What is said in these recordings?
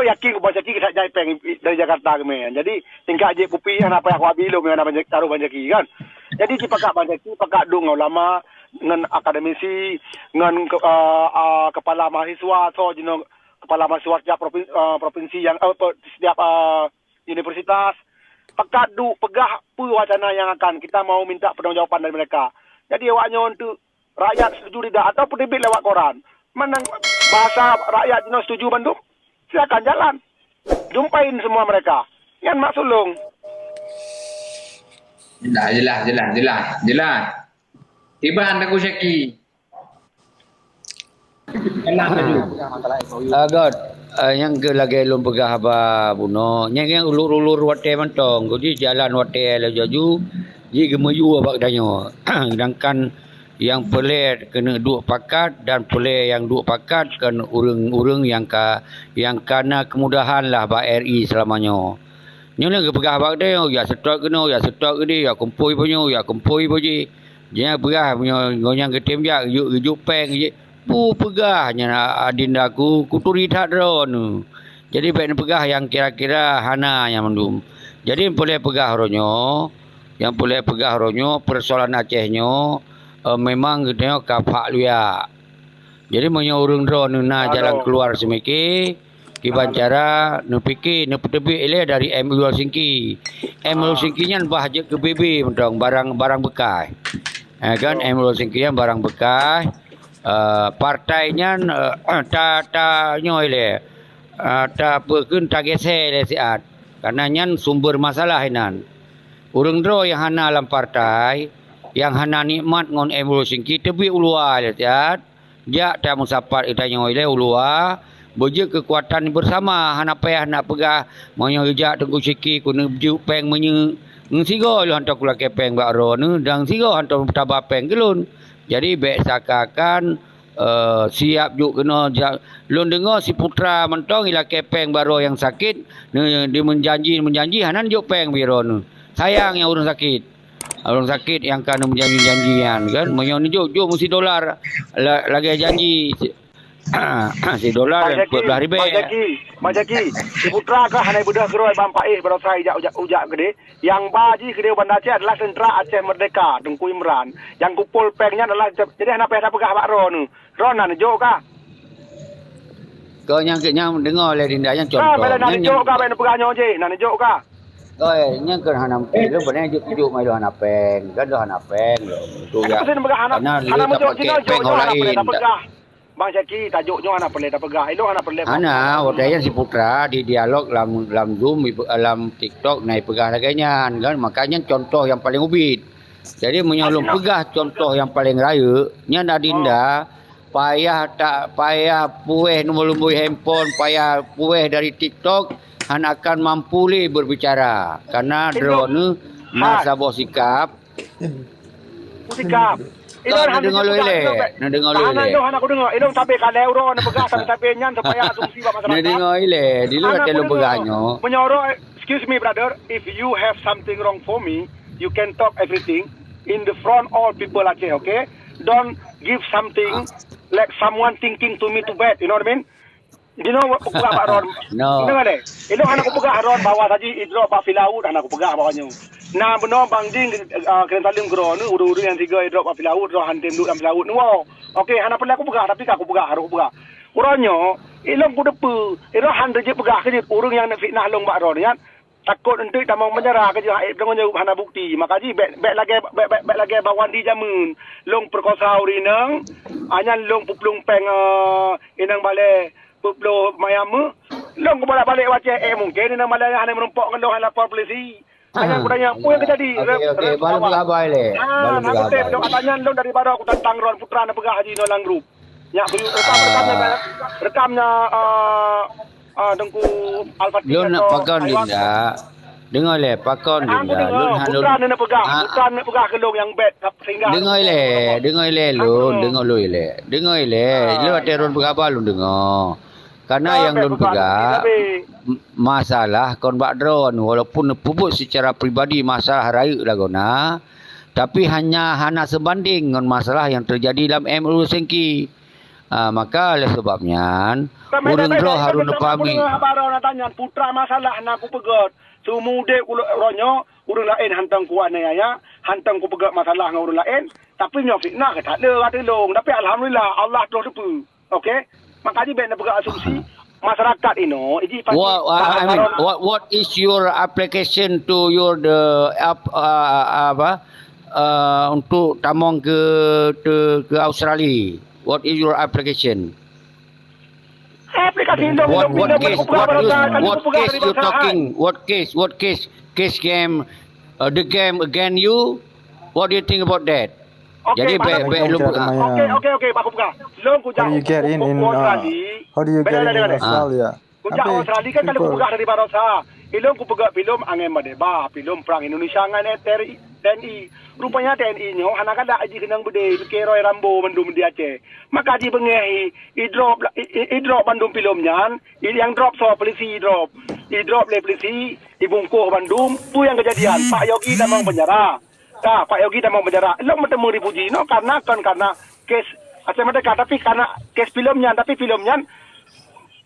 yakin ko banjaki kita jai peng dari Jakarta ke men. Jadi tingkat je pupi apa yang aku bilo men banjaki taruh banjaki kan. Jadi di pakak banjaki pakak dung ulama dengan akademisi dengan kepala mahasiswa so jino kepala mahasiswa setiap provinsi yang setiap universitas pakak du pegah apa wacana yang akan kita mau minta pertanggungjawaban dari mereka. Jadi awaknya untuk rakyat setuju tidak atau debit lewat koran. Menang bahasa rakyat jino setuju Bandung. Silakan jalan. Jumpain semua mereka. Yang mak sulung. Jelas. Tiba aku Syaki. Agak yang ke lagi lom pegah apa buno. Yang ulur-ulur wate mentong. Jadi jalan wate la jaju. Ji gemeju abak danyo. Sedangkan yang pelet kena duk pakat dan pelet yang duk pakat kan urang-urang yang kana kemudahan lah ba RI selamanya. Nyo ni pegah abak dia ya stok gede ya kumpul punya dia berah punya goyang ke tim jak juk peng je pu pegahnya adinda ku kuturi tak drone. Jadi baik pegah yang kira-kira hana yang mendum. Jadi boleh pegah ronyo persoalan Acehnya memang gitu kapak luya. Jadi menyo urang drone na jalan keluar semiki kiban cara nu fikir nu tebi ele dari MU Singki. MU Singkinya bah je ke BB mentong barang bekas. Kan MU Singkinya barang bekas. Partainya ta nyo ele. Ta pekeun ta gese le siat. Karena nyan sumber masalah inan. Urang dro yang hana dalam partai yang hana nikmat ngon MU Singki tebi ulua le siat. Dia ta musapat itanyo ile ulua. Boje kekuatan bersama hana payah nak pegah monyo rejak Tengku Siki ku juk peng menye ngsigo lu hantar kula kepeng bak ro nu dang sigo hantar tabah peng gelun. Jadi bek sakakan siap juk kena lun dengar si putra mentong ila kepeng baro yang sakit dia menjanji hanan juk peng biro nu. Sayang yang orang sakit yang kan menjanjian kan monyo ni juk mesti dolar lagi janji si dolar 12,000. Majaki. Si putra ke hanai bedah keroi bampaih berosai ujak gede. Yang baji gede Banda Aceh adalah sentra Aceh Merdeka Tengku Imran. Yang kupul pengnya adalah jadi hanap payah pegah bak ro nu. Ron nan jo ka. Kau yang dengar oleh dinda yang contoh. Bela nan jo ka ben pegah nyo je. Nan jo ka. Oi, nya ke hanam lu benar juk mai lo hanapeng. Kan lo hanapeng lo. Tu ya. Karena lu tak pakai peng orang lain. Bang Syaki tajuknya anak perle dah pegah. Elok anak perle. Ana, wadaya si putra di dialog dalam Zoom dalam TikTok naik pegah laganya kan. Makanya contoh yang paling ubit. Jadi menyolong pegah contoh yang paling raya nya Nadinda payah pueh nombor handphone, payah pueh dari TikTok akan mampu le berbicara karena drone masa bos sikap. Nak dengar lu ile. Anak aku dengar. Elok sampai kalau ro nak pegah sampai nyan supaya asumsi buat masyarakat. Nak dengar ile. Di lu ada lu pegahnya. Menyuruh, excuse me brother, if you have something wrong for me, you can talk everything in the front all people Aceh, okay? Don't give something like someone thinking to me to bad, you know what I mean? You know what pegah Pak Ron? No. Dengar deh. Elok anak aku pegah Ron bawa saja idro Pak Filaud anak aku pegah bawanya. Nah benar Bang Jing kena talim gro nu uru-uru yang tiga drop api laut ro hantem duk dalam laut nu. Okey hana perlu aku pegah tapi aku pegah harus pegah. Uronyo ilong ku depu. Iro han je pegah ke urung yang nak fitnah long bak ro ya. Takut entuk tamang menyerah ke aib dengan hana bukti. Makaji baik lagi bawan di jamun. Long perkosa urinang anyan long puplung peng inang bale puplo mayamu. Long ku balik waceh mungkin inang bale hana menumpuk ngelong lapor polisi. Hanya aku tanya, apa yang terjadi? Okey, baru berkabar le. Baru berkabar. Aku tanya dong daripada aku tentang Ron Putra nak pegah haji dalam grup. Ya, rekamnya dengku Al-Fatih. Lu nak pakon Dinda. Dengar le, pakon Dinda. Lu Putra nak pegah, Putra nak pegah kelong yang bed sehingga. Dengar le lu, dengar le. Lu ada Ron berkabar lu dengar. Karena yang lu pegah masalah kon bak drone walaupun puput secara pribadi masalah raya lah guna tapi hana sebanding dengan masalah yang terjadi dalam MU Singki. Maka oleh sebabnya urang draw harus nepami. Abang nak tanya putra masalah nak aku pegat. Semude ronyo urang lain hantang ku ane ya. Hantang ku pegat masalah dengan urang lain. Tapi nyo fitnah ke tak ada kata long. Tapi alhamdulillah Allah tu depu. Okey. Makanya ben nak pegat asumsi masyarakat ini. What is your application to your untuk tamong ke Australia? What is your application? Aplikasi itu what case you talking? What case? Case game, the game against you? What do you think about that? Jadi baik lu buka. Okey, aku buka. Long ku How do you get in Australia? Kujak Australia kan kalau ku buka dari Barossa. Ilong ku pegang film angin madeba, film perang Indonesia dengan TNI. Rupanya TNI nyo hana kada aji kenang bede keroi Rambo bandum di Aceh. Maka di bengehi i drop bandum filmnya, yang drop so polisi drop. I drop le polisi dibungkuh bandum, tu yang kejadian. Pak Yogi dah mau penjara. Pak Yogi dah mau penjara. Ilong bertemu dipuji no karena kes Aceh Merdeka tapi karena kes filmnya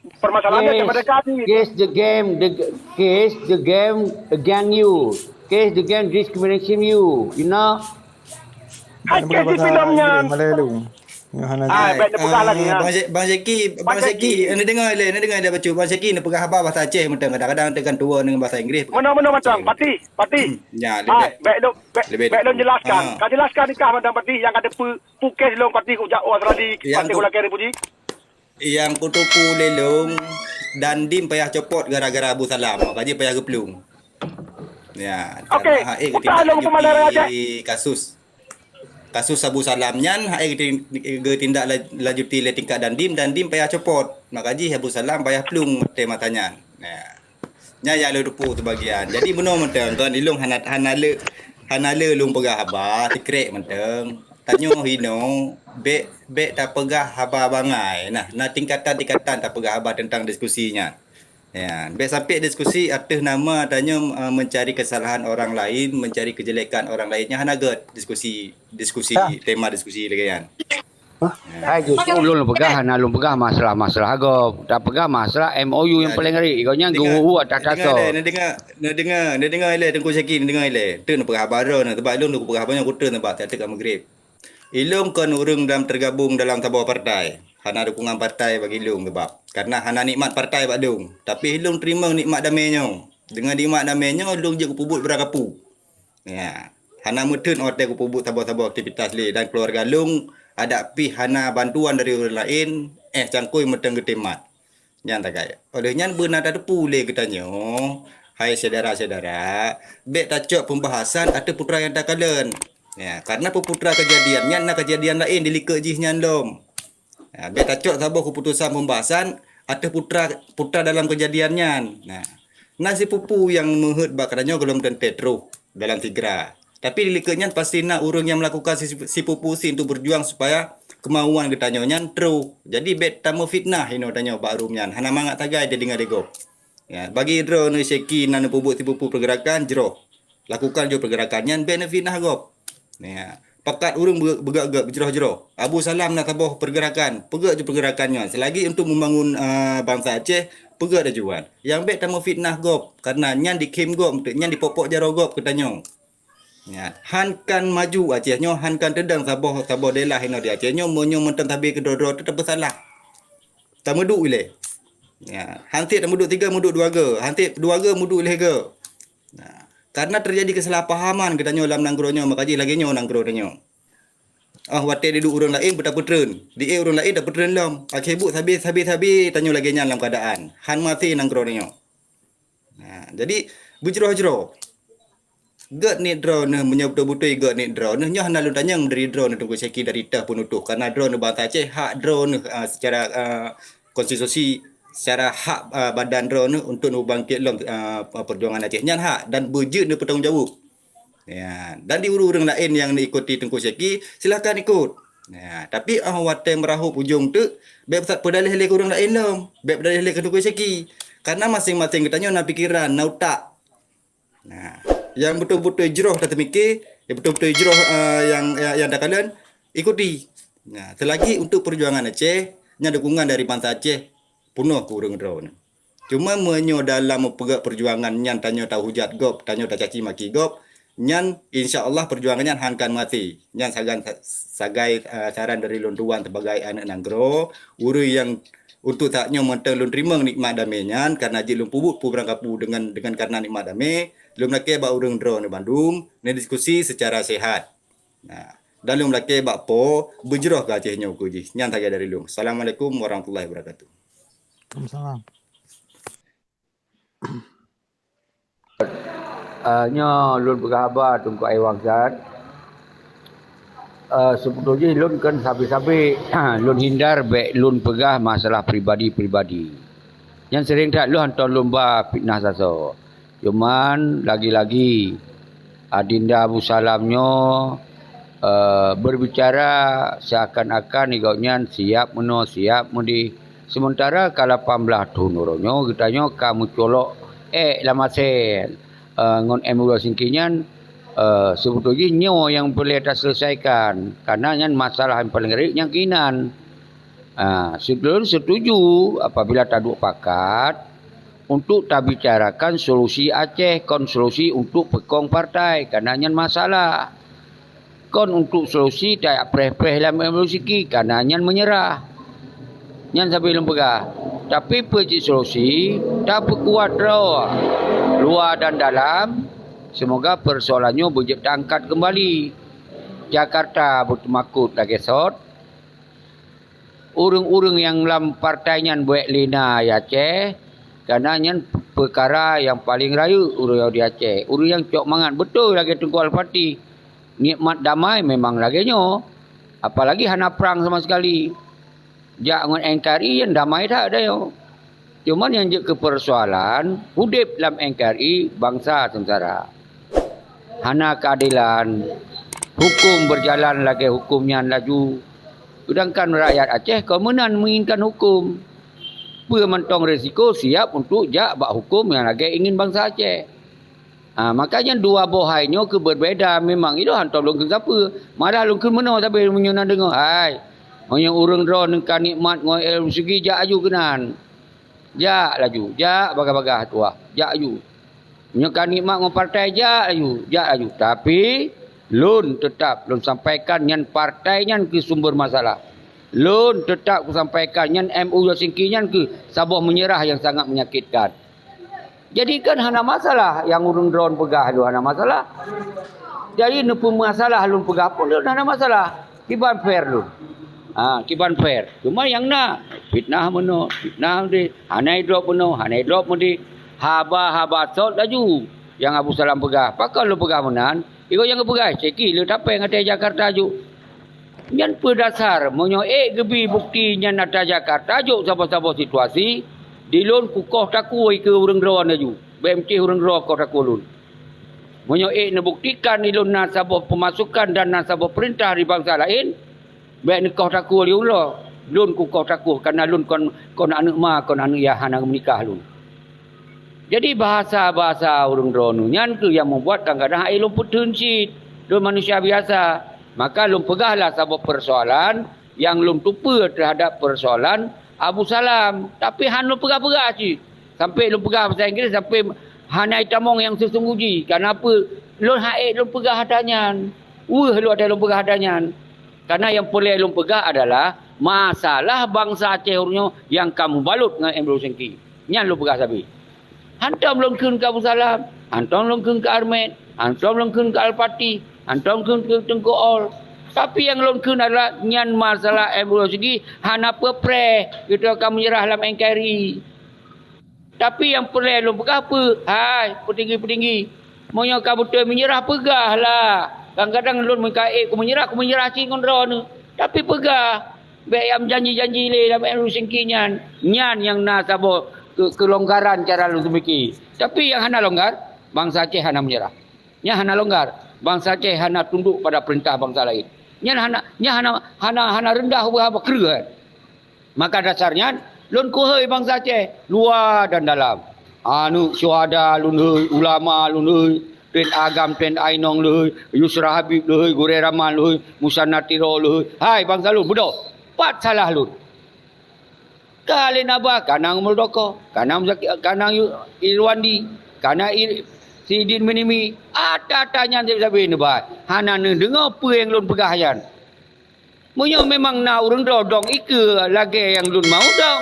permasalahannya mereka ni. Case the game against you. Case the game discrimination you. You know. Kes di filmnya. Malayu. Baik dia pegang lagi. Bang Zeki, anda dengar dia baca. Bang Zeki nak pegang apa bahasa Aceh macam kadang-kadang tekan tua dengan bahasa Inggeris. Mana macam pati. Ya, baik dong jelaskan. Kau jelaskan nikah macam pati yang ada pukes long pati ku jak Australia pati ku laki puji. Yang kutupu lelong dan dim payah copot gara-gara Abu Salam. Makanya payah geplung. Ya. Okey. Kita long pemalara aja. Kasus Abu Salam nyan tindak lanjuti le tingkat dan dim payah copot. Makanya Abu Salam payah plung tema tanya. Ya. Nya lu dupu tu bagian. Jadi benar mentang tuan ilung hanale lung pegah haba tikrek mentang. Tanyo hino be tak pegah haba bangai. Nah tingkatan tak pegah haba tentang diskusinya. Ya, be sampai diskusi atas nama tanyo mencari kesalahan orang lain, mencari kejelekan orang lainnya hanaget diskusi tema diskusi lagi kan. Hai justru lu pegah masalah go. Tak pegah masalah MOU yang paling ngeri. Kau nyang guru atas so. Dengar ile Tengku Syaki dengar ile. Tu nak pegah baron sebab lu nak pegah banyak kota nampak tak kat Maghrib. Ilung kan urang dalam tergabung dalam sebuah partai. Hana dukungan partai bagi ilung sebab karena hana nikmat partai bak ilung. Tapi ilung terima nikmat damainya. Dengan nikmat damainya ilung je kupubut berakapu. Ya. Hana mutun otak kupubut sabar-sabar aktivitas le dan keluarga ilung ada pi hana bantuan dari orang lain cangkui meteng getemat. Yang tak kaya. Olehnya benar ada tepu le katanya. Hai saudara-saudara, bet tacok pembahasan ada putra yang tak kalen. Ya, karena putra kejadiannya nak kejadian lain dilika jihnya lom. Ya, bet tacok sabar keputusan pembahasan ada putra dalam kejadiannya. Nah si pupu yang menghut bakatnya belum tentu dalam tigra. Tapi dilikanya pasti nak urang yang melakukan si pupu si untuk berjuang supaya kemauan ketanyanya true. Jadi bet tamu fitnah ino tanya barumnya. Hana mangat tagai dia dengar dego. Ya, bagi draw ni Syeki nan pubut si pupu pergerakan jero. Lakukan jo pergerakannya bet fitnah gop. Ya, pakat urang bergerak berjerah-jerah. Abu Salam nak tabah pergerakan, pegak je pergerakannya. Selagi untuk membangun bangsa Aceh, pegak dah jual. Yang bet tamu fitnah gop karena nyan dikem gop, nyan dipopok jaro gop katanya. Ya, hankan maju Acehnya, hankan tedang sabah delah hina di Acehnya monyo mentang tabi kedoro tetap bersalah. Tak meduk ile. Ya, hantik tak meduk 3 meduk 2 ge. Hantik 2 ge meduk leh ge. Nah, karena terjadi kesalahpahaman katanya dalam nanggronya makaji lagi nyo nanggronya. Wate dia duduk orang lain betapa tren. Di orang lain dah petren lam. Akibut habis tanya lagi nya dalam keadaan. Han mati nanggronya. Nah, jadi berjerah-jerah. Gak ni drone menyebut-betul gak ni drone nya hana lu tanya dari drone Tengku Syaki dari tah penutuh karena drone bangsa Aceh hak drone secara konstitusi secara hak badan drone untuk membangkit perjuangan Aceh nya hak dan berjut ni bertanggungjawab. Ya, dan di urang lain yang diikuti Tengku Syaki silakan ikut. Ya, tapi wate merahup ujung tu beb tak pedalih ke urang lain lam. Beb pedalih ke Tengku Syaki. Karena masing-masing katanya nak pikiran, nak otak. Nah, yang betul-betul jeroh tak termikir, yang betul-betul jeroh yang dah kalian ikuti. Nah, selagi untuk perjuangan Aceh, nya dukungan dari bangsa Aceh penuh ke urang dro ni. Cuma menyo dalam mempegak perjuangan nyan tanyo tahu hujat gop, tanyo tak caci maki gop, nyan insya-Allah perjuangannya hankan mati. Nyan sagai saran dari lun tuan sebagai anak nanggro, uru yang untuk taknya mentang lun terima nikmat damai nyan karena ji lun pubuk pu berangkapu dengan karena nikmat damai, lun laki ba urang dro ni Bandung, ni diskusi secara sehat. Nah, dalam laki bak po berjerah ke Acehnya uji. Nyan saja dari lum. Assalamualaikum warahmatullahi wabarakatuh. Waalaikumsalam. Nya lun berkhabar tunggu ai wangsat. Sebetulnya lun kan sabi-sabi lun hindar baik lun pegah masalah pribadi-pribadi. Yang sering tak lu hantar lomba fitnah saso. Cuman lagi-lagi Adinda Abu Salamnya berbicara seakan-akan igaunya siap mudi. Sementara kalau 18 tahun orangnya kitanya kamu colok lama sen ngon emula singkinyan sebetulnya nyo yang boleh terselesaikan karena yang masalah yang paling rik yang kinan. Sebelum setuju apabila taduk pakat untuk tak bicarakan solusi Aceh kon solusi untuk pekong partai karena yang masalah. Kon untuk solusi tak preh-preh dalam evolusi karena nyan menyerah. Nyan sampai lempegah. Tapi peci solusi tak berkuat luar dan dalam. Semoga persoalannya boleh diangkat kembali. Jakarta bertemakut lagi sot. Urang-urang yang dalam partai nyan buat lina ya Aceh. Karena nyan perkara yang paling raya urang di Aceh. Urang yang cok mangat betul lagi tunggu Al-Fatih. Nikmat damai memang lagi nyo. Apalagi hana perang sama sekali. Jangan NKRI yang damai tak ada yo. Cuman yang je ke persoalan hudip dalam NKRI bangsa sengsara. Hana keadilan. Hukum berjalan lagi hukumnya laju. Sedangkan rakyat Aceh kemenan menginginkan hukum. Mentong risiko siap untuk jak bak hukum yang lagi ingin bangsa Aceh. Makanya dua bohainya ke berbeza memang itu hantar lungkun siapa. Malah lungkun mana sampai menyuna dengar. Hai. Yang urang drone kan nikmat ngoi segi jak aju kenan. Jak laju. Jak bagah-bagah tua. Jak aju. Kan nikmat ngoi partai jak aju. Jak aju. Tapi lun tetap lun sampaikan yang partai yang ke sumber masalah. Lun tetap sampaikan yang MU singki yang ke sabah menyerah yang sangat menyakitkan. Jadi kan hana masalah yang urang drone pegah tu hana masalah. Jadi nepu masalah lun pegah pun hana masalah. Kiban fair lu. Kiban fair. Cuma yang nak fitnah meno, fitnah di hanai drop meno, hanai drop mudi. Haba sot laju. Yang Abu Salam pegah. Pakal lu pegah menan. Iko yang pegah ceki lu tape ngate Jakarta ju. Nyan berdasar monyo gebi bukti nyan ada Jakarta ju sabo-sabo situasi. Dilun kukoh takui ke urang drone aju. BMT urang drone kau takui lun. Monyo nebuktikan dilun nasabah pemasukan dan nasabah perintah di bangsa lain. Baik ni kau takui liun lo. Lun kukoh takui karena lun kon anu ma kon anu ya hana menikah lun. Jadi bahasa-bahasa urang drone nyan tu yang membuat kadang-kadang lun putunsit. Lun manusia biasa. Maka lun pegahlah sabab persoalan yang lun tupa terhadap persoalan Abu Salam. Tapi han lu pegah-pegah cik. Sampai lu pegah bahasa Inggeris. Sampai hanai tamong yang sesungguhnya. Kenapa? Lu haid lu pegah hadanyan. Lu ada lu pegah hadanyan. Karena yang boleh lu pegah adalah masalah bangsa Aceh yang kamu balut dengan Emro Sengki. Nyan lu pegah sabi. Hantam lu ke Abu Salam. Hantam lu ke Armet. Hantam lu ke Al-Fatih. Hantam lu ke Tengku Ol. Tapi yang longkun adalah nyan masalah Emro Segi hana pepre kita akan menyerah dalam NKRI. Tapi yang perlu lom pegah apa? Hai, petinggi-petinggi. Monya kamu tu menyerah pegahlah. Kadang-kadang lom aku menyerah cingon drone. Tapi pegah. Baik yang janji-janji le dalam Emro Segi nyan yang nasabo kelonggaran cara lu semiki. Tapi yang hana longgar, bangsa Aceh hana menyerah. Yang hana longgar, bangsa Aceh hana tunduk pada perintah bangsa lain. Nya hana rendah apa keren. Maka dasarnya lun kuhai bangsa Aceh luar dan dalam. Anu syuhada lun ulama lun Tuen Agam, Tuen Ainong le, Yusra Habib le, Gure Rahman le, Musa Natiro le. Hai bang Salun, bodoh. Pat salah lu. Kali naba kanang Muldoko, kanang Irwandi, kanang Sidin Minimi, tanya sabi ni ba. Hana ne dengar apa yang lun pegahayan. Munyo memang na urang dong ike lagi yang lun mau dong,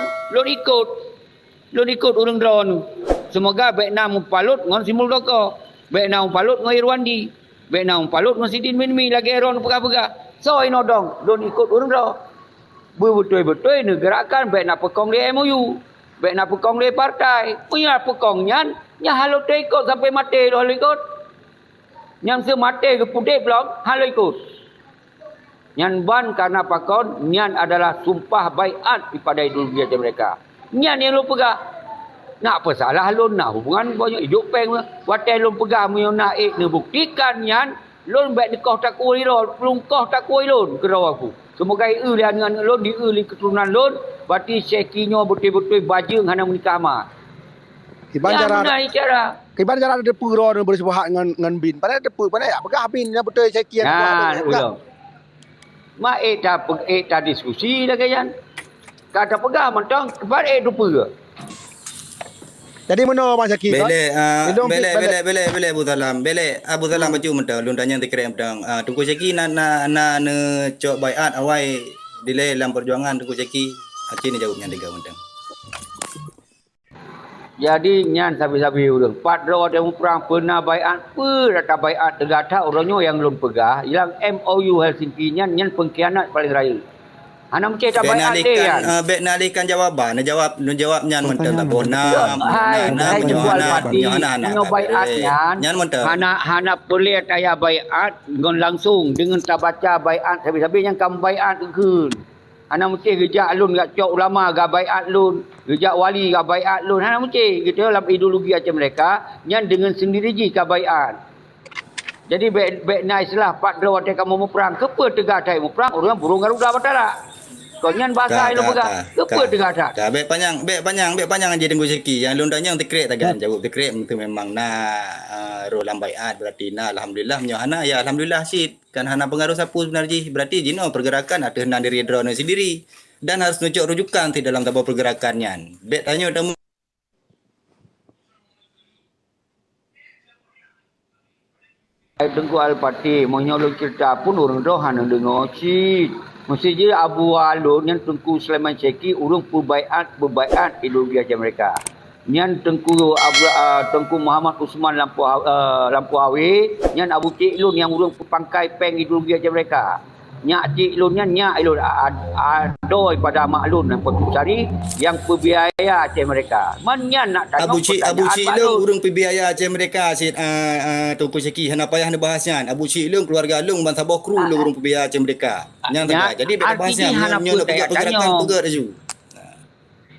lun ikut urang dron. Semoga baik nam palut ngon si Muldoko, baik nam palut ngon Irwandi, baik nam palut ngon Sidin Minimi lagi ron pegah-pegah. So ino dong, lun ikut urang dron. Betul-betul ni gerakan baik nak pekong di MOU, baik nak pekong di partai. Punya pekong nyan halau ikut sampai mati halau ikut. Nyan semati ke putih belum halau ikut. Nyan ban karena pakon nyan adalah sumpah baiat kepada ideologi mereka. Nyan yang lu pegang. Nak apa salah lun nak hubungan banyak hidup peng watai lun pegang mu nak ni buktikan nyan lun baik dekoh tak kuih lun, belum koh tak kuih lun kerau aku. Semoga dia dengan lon diuli keturunan lon berarti sekinya betul-betul bajeng hana menikah mah. Kiban cara ada pura dengan bersebut dengan bin. Padahal ada pura ya pegah bin yang betul seki yang ulang. Ma eta diskusi dah kayan. Kata pegah mentang kebar tu pura. Jadi mana Mas Syakir? Bele Abu Salam. Bele Abu Salam baju mentang lun tanya tekre mentang. Tunggu Syakir na ne cok baiat awai dile dalam perjuangan Tunggu Syakir. Acin ni jawabnya tiga mentang. Jadi nyan sabi-sabi urang. Padro ada perang pernah baiat rata baiat tegata orangnya yang lun pegah. Yang MOU Helsinki nyan pengkhianat paling raya. Ana mesti tak baiat dia kan. Bek nalikan jawaban, jawab nyan mentang tak bona. Hai jual mati. Nyo baiat nyan mentang. Hana boleh taya baiat ngon langsung dengan tak baca baiat sabi-sabi yang kamu baiat keun. Hana mesti gejak lun gak cok ulama gak baiat lun, gejak wali gak baiat lun. Hana mesti gitu dalam ideologi aja mereka nyan dengan sendiri ji ka baiat. Jadi bek na istilah pak dro wate kamu mau perang, kepe tegak tai mau perang orang burung garuda batara. Kau nyan bahasa lu pegang. Kepe tegak tak? Bek panjang aja Tunggu Syakir. Yang lun tanya tekret tagan jawab tekret itu memang ro lambaiat berarti alhamdulillah menyo hana ya alhamdulillah sit. Kan hana pengaruh sapu sebenarnya berarti jino pergerakan ada hena diri drone sendiri dan harus nunjuk rujukan di dalam tabur pergerakannya. Bek tanya tamu Tengku Al-Fatih menyolong cerita pun orang dohan yang dengar cik. Mesti je Abu Alun yang Tengku Sulaiman Syekhi urung berbaiat ideologi aja mereka. Nyan Tengku Muhammad Usman Lampu Hawi, nyan Abu Cik Lun yang urung pangkai peng ideologi aja mereka. Nyak Cik Lun nyak Lun adoi pada Mak Lun yang cari yang perbiaya aja mereka. Man nyan nak tanya Abu Cik Lun urung perbiaya aja mereka sit Tengku Syekhi hana payah nak bahasnya. Abu Cik Lun keluarga Lun bang Sabah kru urung perbiaya aja mereka. Yang tak jadi beda bahasnya nyo nak pergerakan pegat aju.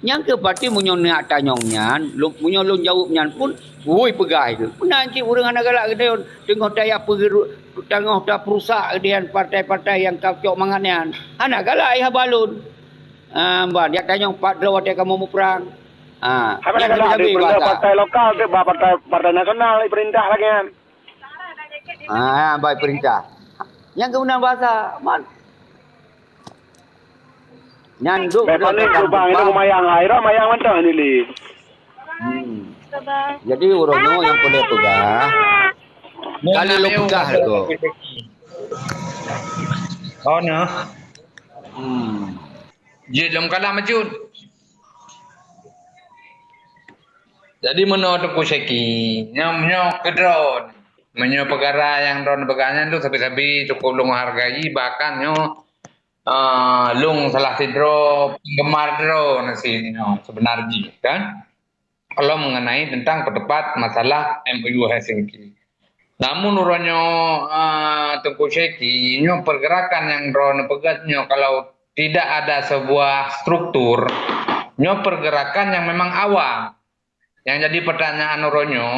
Yang ke parti munyo nak tanyong nyan, munyo lun jawab nyan pun woi pegai tu. Pernah cik urang anak galak gede tengok daya tengok dah perusak gedean partai-partai yang kacok mangannya. Anak galak ai balun. Mbak dia tanyong pak dro wate kamu mau perang. Yang lebih partai lokal tu partai nasional perintah lagi kan. Baik perintah. Yang kemudian bahasa man. Nyanduk betul ni bang itu mayang mayang macam ni li. Jadi orangnya yang boleh pegang. Kalau lo pegang tu. Oh no. Dia dalam kalam macam. Jadi mana Tengku Syekhi, nyo kedron, menyo perkara yang drone pegangnya tu sabi-sabi cukup lu menghargai bahkan nyo lung salah sidro penggemar drone sini sebenarnya kan kalau mengenai tentang pertepat masalah MOU Helsinki. Namun uronyo Tengku Syekhi nyo pergerakan yang drone pegatnya kalau tidak ada sebuah struktur nyo pergerakan yang memang awam. Yang jadi pertanyaan uronyo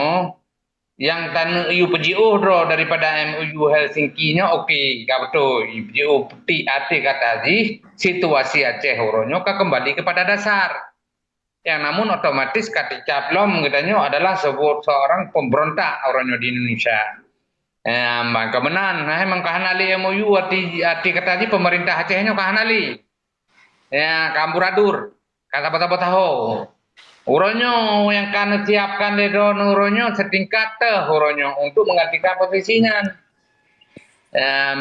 yang tan EU PJO dro daripada MOU Helsinki-nya okey, gak betul. PJO peti ate kata di situasi Aceh uronyo kembali kepada dasar. Yang namun otomatis ketika belum katanya adalah seorang pemberontak orangnya di Indonesia. Maka menan, emang kahanali MOU arti kata di pemerintah Acehnya kahanali. Ya, kamburadur, kata apa tahu. Uronyo yang kan siapkan dedon uronyo setingkat uronyo untuk menggantikan posisinya.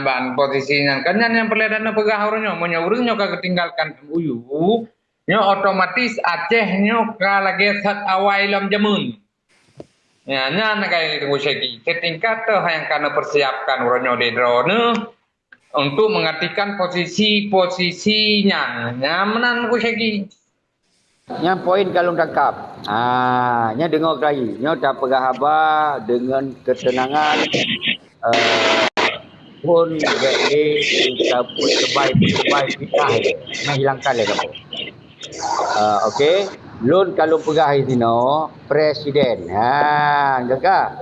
Ban posisinya kan yang perledana pegah uronyo, menyaurunyo kagak tinggalkan MOU. Nyo otomatis Aceh nyo kalagi sat awailam jamun. Ya nyan kayak itu segi. Setingkat yang karena persiapkan uronyo de drone untuk menggantikan posisinya. Nyamanan ku segi. Nya poin kalau tangkap. Nya dengar lagi. Nya dah pegah haba dengan ketenangan pun jadi terbaik kita menghilangkan le kamu. Okey, lun kalau pegah di sini presiden. Jaga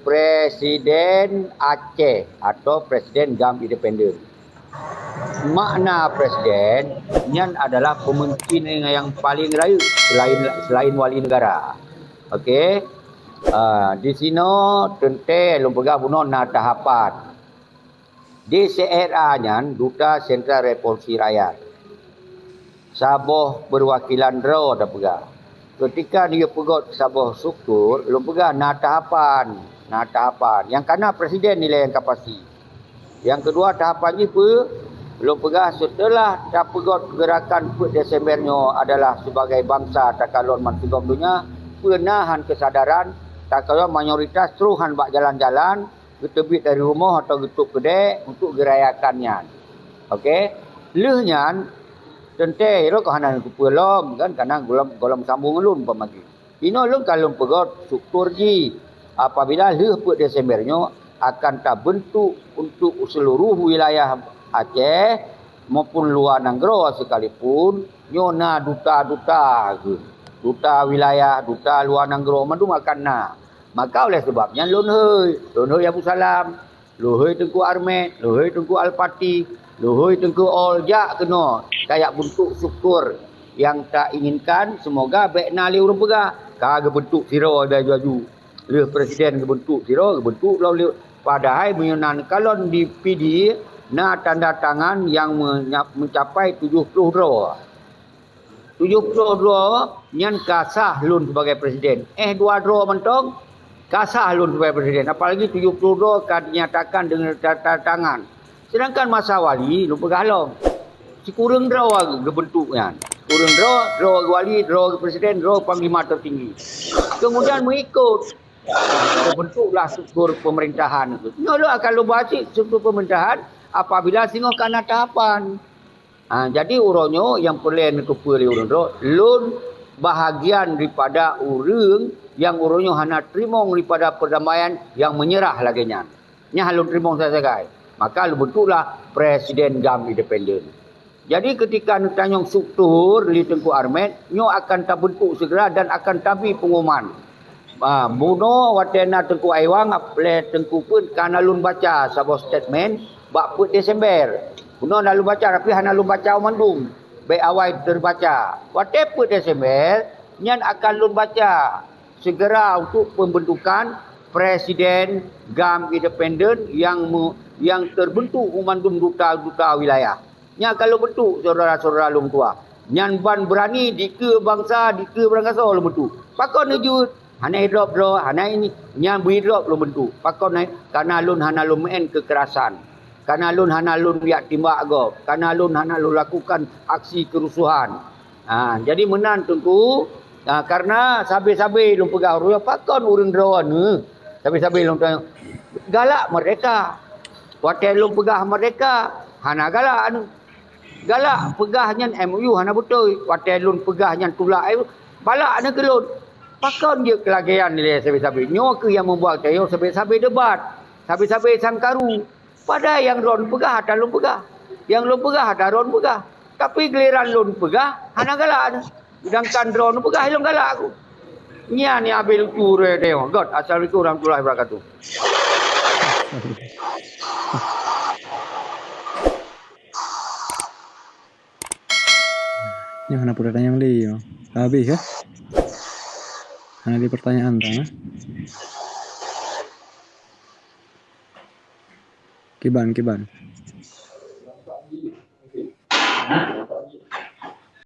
Presiden Aceh atau Presiden GAM Independen. Makna presiden nyan adalah pemimpin yang paling rayu selain wali negara. Okey. Di sini tente lum pegah buno na tahapan. Di CRA nyan Duta Sentral Republik Rakyat. Saboh perwakilan ro dah pegah. Ketika dia pegot saboh struktur, lum pegah na tahapan. Yang kana presiden nilai yang kapasi. Yang kedua tahapan ni belum pegah setelah dah pegot gerakan Desembernya adalah sebagai bangsa takalon mantigom dunia penahan kesadaran takalon mayoritas teruhan bak jalan-jalan getebit dari rumah atau getuk kedai untuk gerayakannya. Okey. Lehnyan tente lo kahanan kupelom kan kana golom sambung lun pemagi. Ino lun kalon pegot struktur ji apabila leh Desembernya akan terbentuk untuk seluruh wilayah Aceh maupun luar Nanggro sekalipun nyona duta wilayah duta luar Nanggro mandu makan na. Maka oleh sebabnya lun hei Abu Salam, lun hei Tengku Armet, lun hei Tengku Al-Pati, lun hei Tengku Oljak kena kayak bentuk syukur yang tak inginkan semoga baik nali urang pegah kagak bentuk siro ada jaju. Le presiden kebentuk siro kebentuk lalu padahal menyunan kalon di PD na tanda tangan yang mencapai 72 nyan kasah lun sebagai presiden. 2 draw mentong kasah lun sebagai presiden. Apalagi 72 kan dinyatakan dengan tanda tangan. Sedangkan masa wali lun pegalong. Si kurang draw kebentuknya. Kurang draw wali, draw presiden, draw panglima tertinggi. Kemudian mengikut bentuklah struktur pemerintahan itu. Nyolo kalau baca struktur pemerintahan apabila singo kana tahapan. Jadi uronyo yang perlu kepuli urun lun bahagian daripada urang yang uronyo hana terima daripada perdamaian yang menyerah laginya. Nya halun terima saja. Maka lu bentuklah Presiden GAM Independen. Jadi ketika ditanyong struktur di Tengku Armet, nyo akan terbentuk segera dan akan tabi pengumuman. Buno watena Tengku Aiwang aple Tengku pun kana lun baca sebuah statement bak put Desember. Buno lalu baca tapi hana lun baca mandum. Baik awal terbaca. Wate put Desember nyan akan lun baca segera untuk pembentukan Presiden GAM Independen yang terbentuk umandum duta wilayah. Nya kalau bentuk saudara-saudara lum tua. Nyan ban berani dike bangsa dike berangkasa lum bentuk. Pakon nejut hana hidrop bro, hana ini nya hidrop lum bentuk. Pakon naik karena lun hana lum main kekerasan. Karena lun hana lun riak timbak go. Karena lun hana lun lakukan aksi kerusuhan. Jadi menan tengku karena sabe-sabe lum pegah ruya pakon urang drawan. Sabe-sabe lum tanya galak mereka. Watel lum pegah mereka hana galak anu. Galak pegahnya MOU hana betul. Watel lun pegahnya tulak balak ana kelun. Pakon dia kelagian nilai sabe-sabe. Nyo ke yang membuat tayo sabe-sabe debat. Sabe-sabe sangkaru. Pada yang ron pegah ada lun pegah. Yang lun pegah ada ron pegah. Tapi giliran lun pegah hana galak. Sedangkan ron pegah lun galak aku. Nya ni abil ture teo. God, assalamualaikum warahmatullahi wabarakatuh. Yang mana pura tanya yang dia? Habis ya? Ada pertanyaan tanah. Kiban.